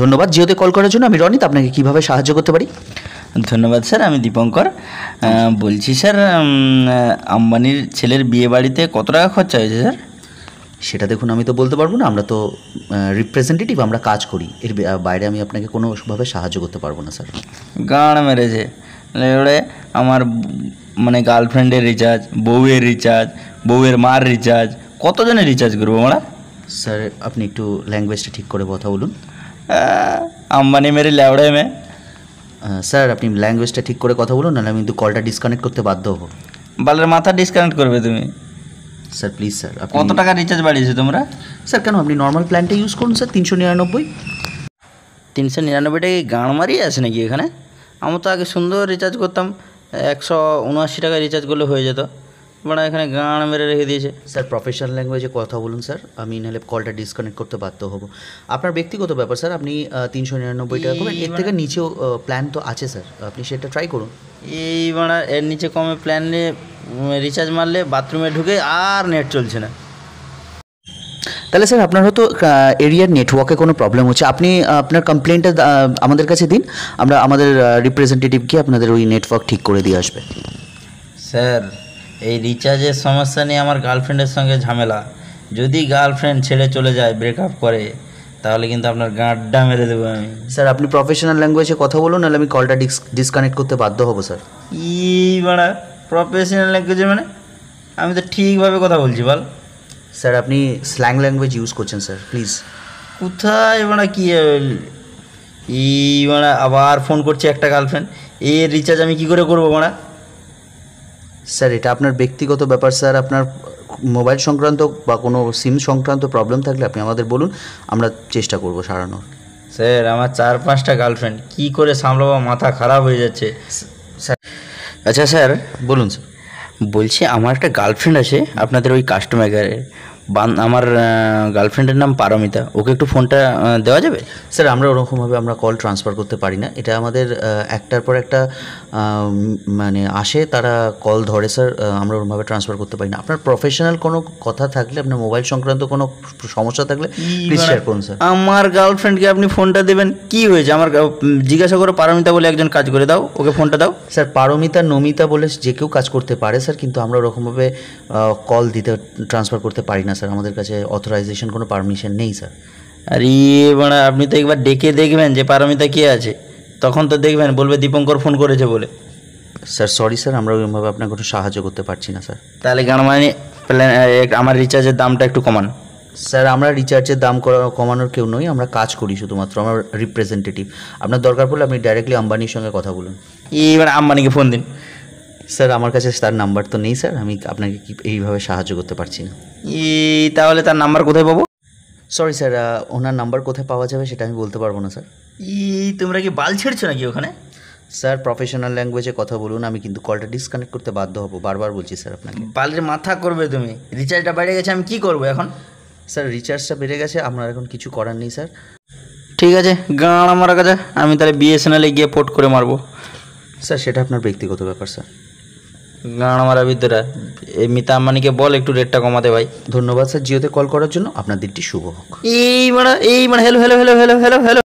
ধন্যবাদ জিওতে কল করার জন্য। আমি রনিত, আপনাকে কীভাবে সাহায্য করতে পারি? ধন্যবাদ স্যার, আমি দীপঙ্কর বলছি স্যার, আম্বানির ছেলের বিয়ে বাড়িতে কত টাকা খরচা হয়েছে স্যার? সেটা দেখুন আমি তো বলতে পারবো না, আমরা তো রিপ্রেজেন্টেটিভ, আমরা কাজ করি, এর বাইরে আমি আপনাকে কোনোভাবে সাহায্য করতে পারবো না স্যার। গান মেরেছে এবারে আমার মানে গার্লফ্রেন্ডের রিচার্জ, বউয়ের রিচার্জ, বউয়ের মার রিচার্জ, কতজনের রিচার্জ করবো আমরা? স্যার আপনি একটু ল্যাঙ্গুয়েজটা ঠিক করে কথা বলুন। আম্বানি মেরে ল্যাওড়ায় মে। স্যার আপনি ল্যাঙ্গুয়েজটা ঠিক করে কথা বলুন, নাহলে আমি কিন্তু কলটা ডিসকানেক্ট করতে বাধ্য হবো। বালের মাথা ডিসকানেক্ট করবে তুমি? Sir please sir. কত টাকা রিচার্জ বাড়িয়েছো তোমরা? স্যার কেন, আপনি নর্মাল প্ল্যানটা ইউজ করুন স্যার, 399। 399 টাকা গাঁড় মারিয়ে আছে নাকি এখানে? আমি তো আগে সুন্দর রিচার্জ করতাম, 179 টাকা রিচার্জ করলে হয়ে যেত, মানে এখানে গাঁড় মেরে রেখে দিয়েছে। স্যার প্রফেশনাল ল্যাঙ্গুয়েজে কথা বলুন স্যার, আমি নাহলে কলটা ডিসকানেক্ট করতে বাধ্য হব। আপনার ব্যক্তিগত ব্যাপার স্যার, আপনি 399 টাকা করবেন, এর থেকে নিচেও প্ল্যান তো আছে স্যার, আপনি সেটা ট্রাই করুন। এই মানে এর নিচে কমে প্ল্যান নিয়ে রিচার্জ মারলে বাথরুমে ঢুকে আর নেট চলছে না। তাহলে স্যার আপনার হয়তো এরিয়ার নেটওয়ার্কে কোনো প্রবলেম হচ্ছে, আপনি আপনার কমপ্লেনটা আমাদের কাছে দিন, আমরা আমাদের রিপ্রেজেন্টেটিভকে আপনাদের ওই নেটওয়ার্ক ঠিক করে দিয়ে আসবে। স্যার এই রিচার্জের সমস্যা নিয়ে আমার গার্লফ্রেন্ডের সঙ্গে ঝামেলা, যদি গার্লফ্রেন্ড ছেড়ে চলে যায়, ব্রেকআপ করে, তাহলে কিন্তু আপনার গাঁটটা মেরে দেবো আমি। স্যার আপনি প্রফেশনাল ল্যাঙ্গুয়েজে কথা বলুন, নাহলে আমি কলটা ডিসকানেক্ট করতে বাধ্য হব স্যার। বাড়া প্রফেশনাল ল্যাঙ্গুয়েজে মানে? আমি তো ঠিকভাবে কথা বলছি বল। স্যার আপনি স্ল্যাং ল্যাঙ্গুয়েজ ইউজ করছেন স্যার, প্লিজ। কোথায় মানে কি মানে আবার ফোন করছে একটা গার্লফ্রেন্ড, এর রিচার্জ আমি কি করে করবো মানে? স্যার এটা আপনার ব্যক্তিগত ব্যাপার স্যার, আপনার মোবাইল সংক্রান্ত বা কোনো সিম সংক্রান্ত প্রবলেম থাকলে আপনি আমাদের বলুন, আমরা চেষ্টা করব সারানোর। স্যার আমার 4-5টা গার্লফ্রেন্ড, কী করে সামলাবো, মাথা খারাপ হয়ে যাচ্ছে স্যার। আচ্ছা স্যার বলুন স্যার। বলছি আমার একটা গার্লফ্রেন্ড আছে আপনাদের ওই কাস্টমার কেয়ারে, আমার গার্লফ্রেন্ডের নাম পারমিতা, ওকে একটু ফোনটা দেওয়া যাবে? স্যার আমরা ওরকমভাবে আমরা কল ট্রান্সফার করতে পারি না, এটা আমাদের একটার পর একটা মানে আসে, তারা কল ধরে স্যার, আমরা ওরকমভাবে ট্রান্সফার করতে পারি না। আপনার প্রফেশনাল কোনো কথা থাকলে, আপনার মোবাইল সংক্রান্ত কোনো সমস্যা থাকলে প্লিজ শেয়ার করুন স্যার। আমার গার্লফ্রেন্ডকে আপনি ফোনটা দেবেন, কি হয়েছে? আমার জিজ্ঞাসা করে পারমিতা বলে একজন কাজ করে দাও, ওকে ফোনটা দাও। স্যার পারমিতা নমিতা বলে যে কেউ কাজ করতে পারে স্যার, কিন্তু আমরা ওরকমভাবে কল দিতে ট্রান্সফার করতে পারি না স্যার, আমাদের কাছে অথরাইজেশন কোনো পারমিশন নেই স্যার। আরে বাড়া আপনি তো একবার ডেকে দেখবেন যে পারমিতা কে আছে, তখন তো দেখবেন বলবে দীপঙ্কর ফোন করেছে বলে। স্যার সরি স্যার, আমরা ওইভাবে আপনাকে কোনো সাহায্য করতে পারছি না স্যার। তাহলে গান মানে আমার রিচার্জের দামটা একটু কমান। স্যার আমরা রিচার্জের দাম কমানোর কেউ নই, আমরা কাজ করি শুধুমাত্র, আমরা রিপ্রেজেন্টেটিভ। আপনার দরকার পড়লে আপনি ডাইরেক্টলি আম্বানির সঙ্গে কথা বলুন। এইবার আম্বানিকে ফোন দিন। স্যার আমার কাছে তার নাম্বার তো নেই স্যার, আমি আপনাকে এইভাবে সাহায্য করতে পারছি না। তাহলে তার নাম্বার কোথায় পাবো? সরি স্যার, ওনার নাম্বার কোথায় পাওয়া যাবে সেটা আমি বলতে পারবো না স্যার। তোমরা কি বাল ছেড়ছো নাকি ওখানে? স্যার প্রফেশনাল ল্যাঙ্গুয়েজে কথা বলুন, আমি কিন্তু কলটা ডিসকানেক্ট করতে বাধ্য হব, বারবার বলছি স্যার আপনাকে। বালের মাথা করবে তুমি, রিচার্জটা বেড়ে গেছে, আমি কি করবো এখন? স্যার রিচার্জটা বেড়ে গেছে, আপনার এখন কিছু করার নেই স্যার। ঠিক আছে, গান আমার কাছে, আমি তাহলে বিএসএনএলে গিয়ে পোর্ট করে মারবো। স্যার সেটা আপনার ব্যক্তিগত ব্যাপার স্যার। গান মারা বিদ্যুরা মিতা আম্বানিকে বল একটু রেটটা কমাতে ভাই। ধন্যবাদ স্যার জিওতে কল করার জন্য, আপনার দিনটি শুভ হোক। এই মানে hello hello hello hello hello hello.